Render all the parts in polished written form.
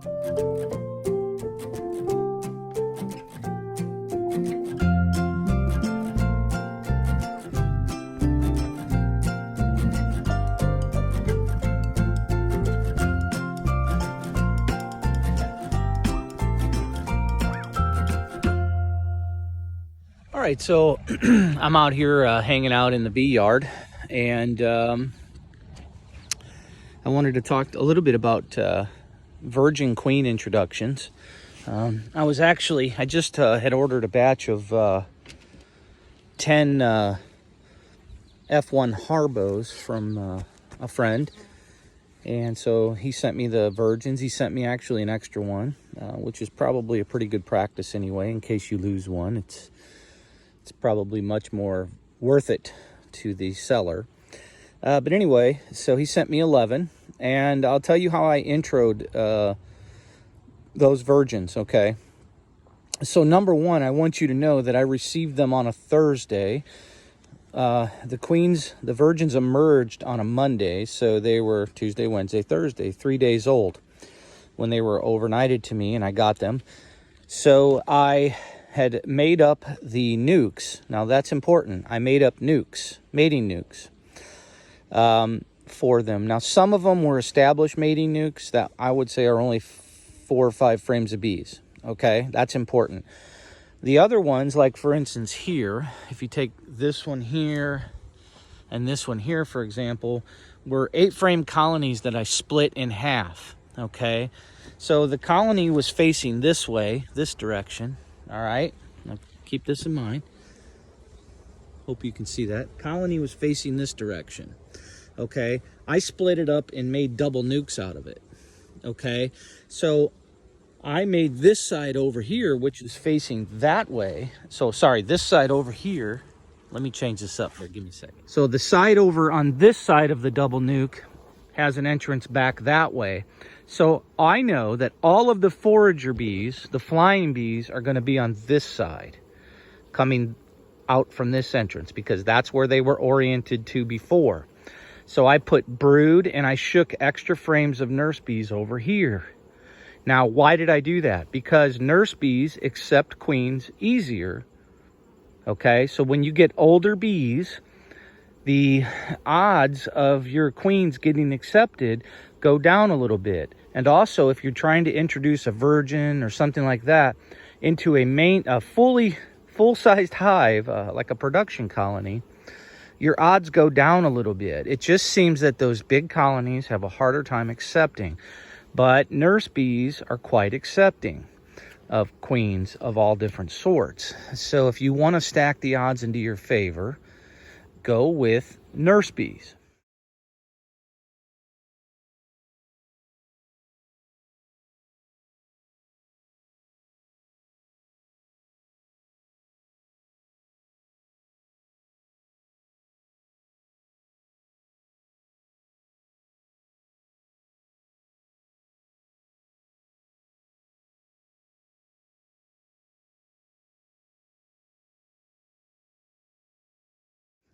All right, so I'm out here hanging out in the bee yard, and I wanted to talk a little bit about virgin queen introductions. I just had ordered a batch of 10 F1 Harbos from a friend, and so he sent me the virgins. He sent me actually an extra one, which is probably a pretty good practice anyway, in case you lose one. It's probably much more worth it to the seller. But anyway, so he sent me 11, and I'll tell you how I introed those virgins, okay? So number one, I want you to know that I received them on a Thursday. The virgins emerged on a Monday, so they were Tuesday, Wednesday, Thursday, 3 days old when they were overnighted to me, and I got them. So I had made up the nukes. Now that's important. I made up nukes, mating nukes, for them. Now some of them were established mating nukes that I would say are only 4 or 5 frames of bees. Okay, that's important. The other ones, like for instance here, if you take this one here and this one here, for example, were 8-frame colonies that I split in half. Okay, so the colony was facing this way, this direction. All right, now keep this in mind. Hope you can see that. Colony was facing this direction. Okay, I split it up and made double nukes out of it. Okay, so I made this side over here, which is facing that way. So sorry, this side over here. Let me change this up here. Give me a second. So the side over on this side of the double nuke has an entrance back that way. So I know that all of the forager bees, the flying bees, are going to be on this side, coming out from this entrance, because that's where they were oriented to before. So I put brood and I shook extra frames of nurse bees over here. Now, why did I do that? Because nurse bees accept queens easier. Okay, so when you get older bees, the odds of your queens getting accepted go down a little bit. And also, if you're trying to introduce a virgin or something like that into a full-sized hive, like a production colony, your odds go down a little bit. It just seems that those big colonies have a harder time accepting. But nurse bees are quite accepting of queens of all different sorts. So if you want to stack the odds into your favor, go with nurse bees.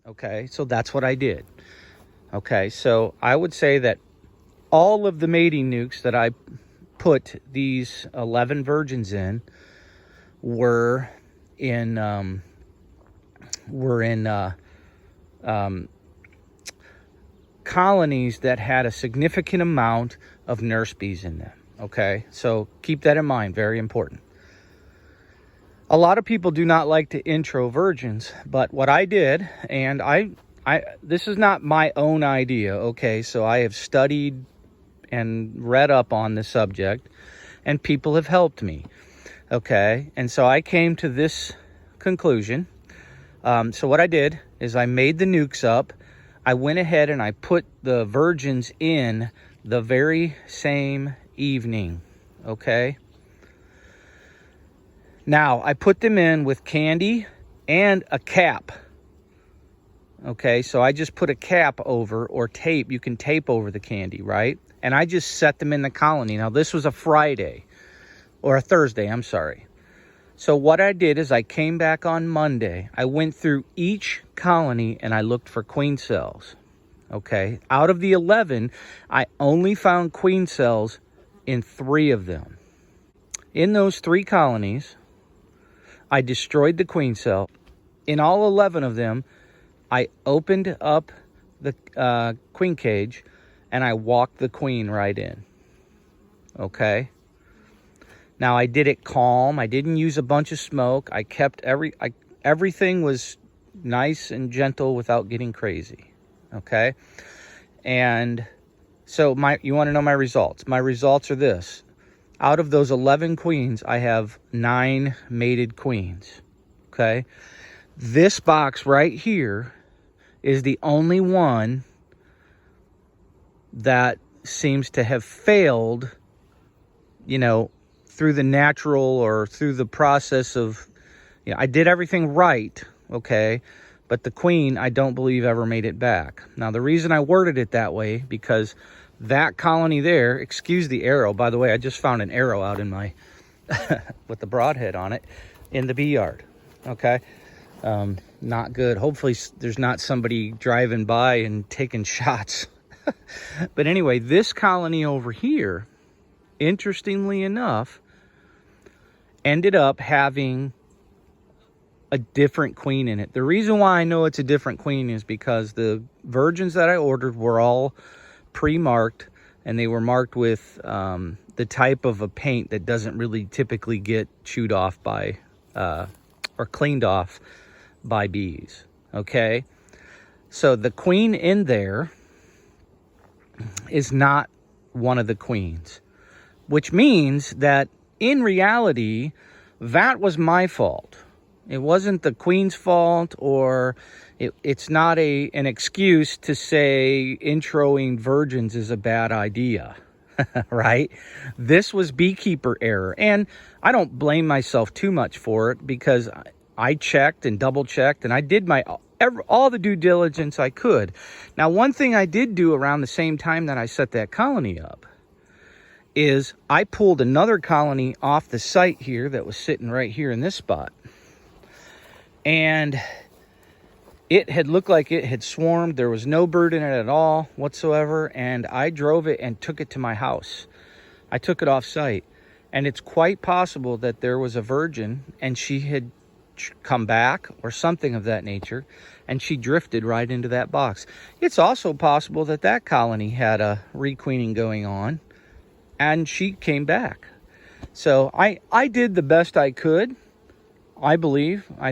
Okay, so that's what I did. Okay, so I would say that all of the mating nukes that I put these 11 virgins in were in colonies that had a significant amount of nurse bees in them. Okay, so keep that in mind, very important. A lot of people do not like to intro virgins, but what I did, and this is not my own idea, okay? So I have studied and read up on the subject, and people have helped me, okay? And so I came to this conclusion. So what I did is I made the nukes up. I went ahead and I put the virgins in the very same evening, okay? Now, I put them in with candy and a cap. Okay, so I just put a cap over, or tape. You can tape over the candy, right? And I just set them in the colony. Now, this was a Friday, or a Thursday, I'm sorry. So what I did is I came back on Monday. I went through each colony and I looked for queen cells. Okay, out of the 11, I only found queen cells in 3 of them. In those 3 colonies, I destroyed the queen cell. In all 11 of them, I opened up the queen cage and I walked the queen right in. Okay? Now, I did it calm. I didn't use a bunch of smoke. I kept everything was nice and gentle without getting crazy. Okay? And so you want to know my results? My results are this. Out of those 11 queens, I have 9 mated queens. Okay? This box right here is the only one that seems to have failed, you know, through the natural or through the process of, you know, I did everything right, okay, but the queen, I don't believe, ever made it back. Now, the reason I worded it that way, because that colony there, excuse the arrow, by the way, I just found an arrow out in my, with the broadhead on it, in the bee yard, okay? Not good. Hopefully there's not somebody driving by and taking shots. But anyway, this colony over here, interestingly enough, ended up having a different queen in it. The reason why I know it's a different queen is because the virgins that I ordered were all pre-marked, and they were marked with the type of a paint that doesn't really typically get chewed off by or cleaned off by bees. Okay, so the queen in there is not one of the queens, which means that in reality, that was my fault. It wasn't the queen's fault, or it's not an excuse to say introing virgins is a bad idea, right? This was beekeeper error, and I don't blame myself too much for it, because I checked and double checked, and I did all the due diligence I could. Now, one thing I did do around the same time that I set that colony up is I pulled another colony off the site here that was sitting right here in this spot. And it had looked like it had swarmed. There was no bird in it at all whatsoever. And I drove it and took it to my house. I took it off site. And it's quite possible that there was a virgin and she had come back or something of that nature, and she drifted right into that box. It's also possible that that colony had a requeening going on and she came back. So I did the best I could. I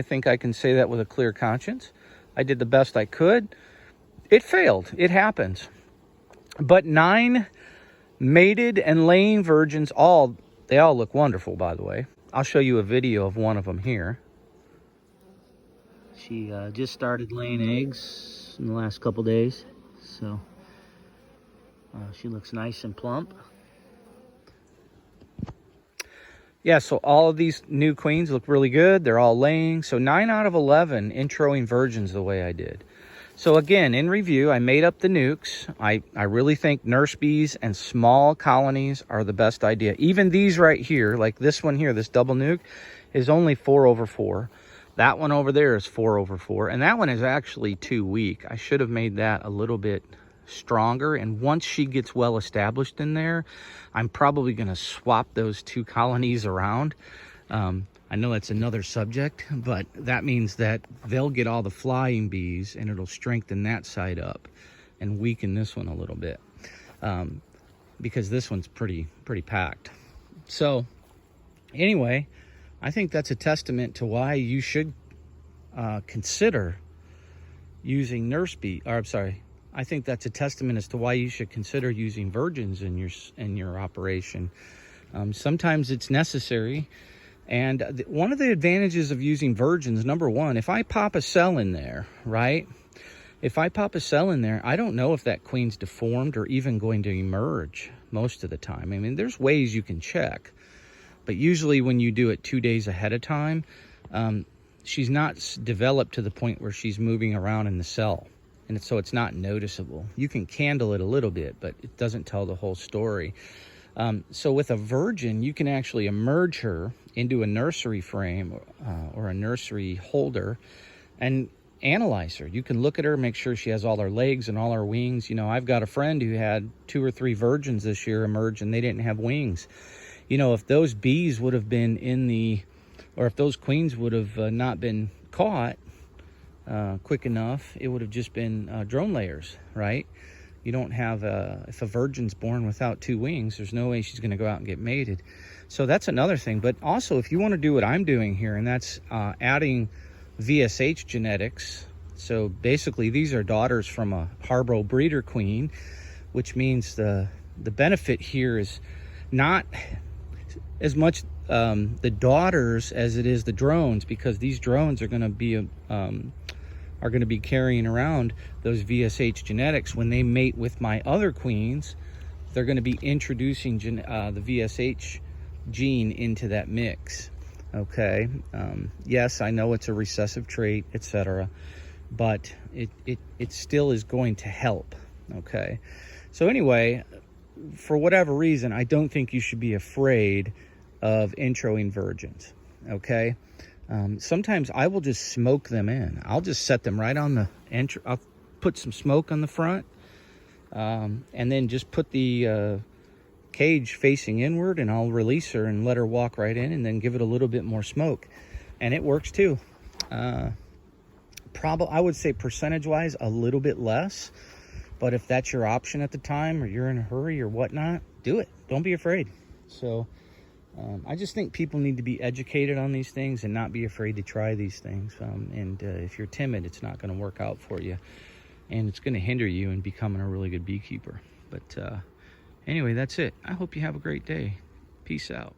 think I can say that with a clear conscience. I did the best I could. It failed. It happens. But 9 mated and laying virgins, they all look wonderful, by the way. I'll show you a video of one of them here. She just started laying eggs in the last couple days, so she looks nice and plump. Yeah, so all of these new queens look really good. They're all laying. So 9 out of 11 introing virgins the way I did. So again, in review, I made up the nukes. I really think nurse bees and small colonies are the best idea. Even these right here, like this one here, this double nuke, is only 4/4. That one over there is 4/4. And that one is actually too weak. I should have made that a little bit stronger. And once she gets well established in there, I'm probably going to swap those 2 colonies around. I know that's another subject, but that means that they'll get all the flying bees and it'll strengthen that side up and weaken this one a little bit, because this one's pretty packed. So anyway, I think that's a testament to why you should consider using nurse bee, or I'm sorry, I think that's a testament as to why you should consider using virgins in your operation. Sometimes it's necessary. And one of the advantages of using virgins, number one, if I pop a cell in there, right? If I pop a cell in there, I don't know if that queen's deformed or even going to emerge most of the time. I mean, there's ways you can check. But usually when you do it 2 days ahead of time, she's not developed to the point where she's moving around in the cell. And so it's not noticeable. You can candle it a little bit, but it doesn't tell the whole story. So with a virgin, you can actually emerge her into a nursery frame or a nursery holder. And analyze her. You can look at her, make sure she has all her legs and all her wings. You know, I've got a friend who had 2 or 3 virgins this year emerge, and they didn't have wings. You know, if those bees would have been in the, or if those queens would have not been caught quick enough, it would have just been drone layers, right? You don't have, if a virgin's born without 2 wings, there's no way she's going to go out and get mated. So that's another thing. But also, if you want to do what I'm doing here, and that's adding VSH genetics. So basically, these are daughters from a Harborough breeder queen, which means the benefit here is not as much the daughters as it is the drones, because these drones are going to be carrying around those VSH genetics. When they mate with my other queens, they're going to be introducing the VSH gene into that mix. Okay, yes, I know it's a recessive trait, etc., but it still is going to help. Okay, so anyway, for whatever reason, I don't think you should be afraid of introing virgins. Okay, sometimes I will just smoke them in. I'll just set them right on the entry. I'll put some smoke on the front, and then just put the cage facing inward, and I'll release her and let her walk right in, and then give it a little bit more smoke, and it works too. Probably, I would say percentage wise a little bit less, but if that's your option at the time, or you're in a hurry or whatnot, do it. Don't be afraid. So I just think people need to be educated on these things and not be afraid to try these things. And if you're timid, it's not going to work out for you, and it's going to hinder you in becoming a really good beekeeper. But anyway, that's it. I hope you have a great day. Peace out.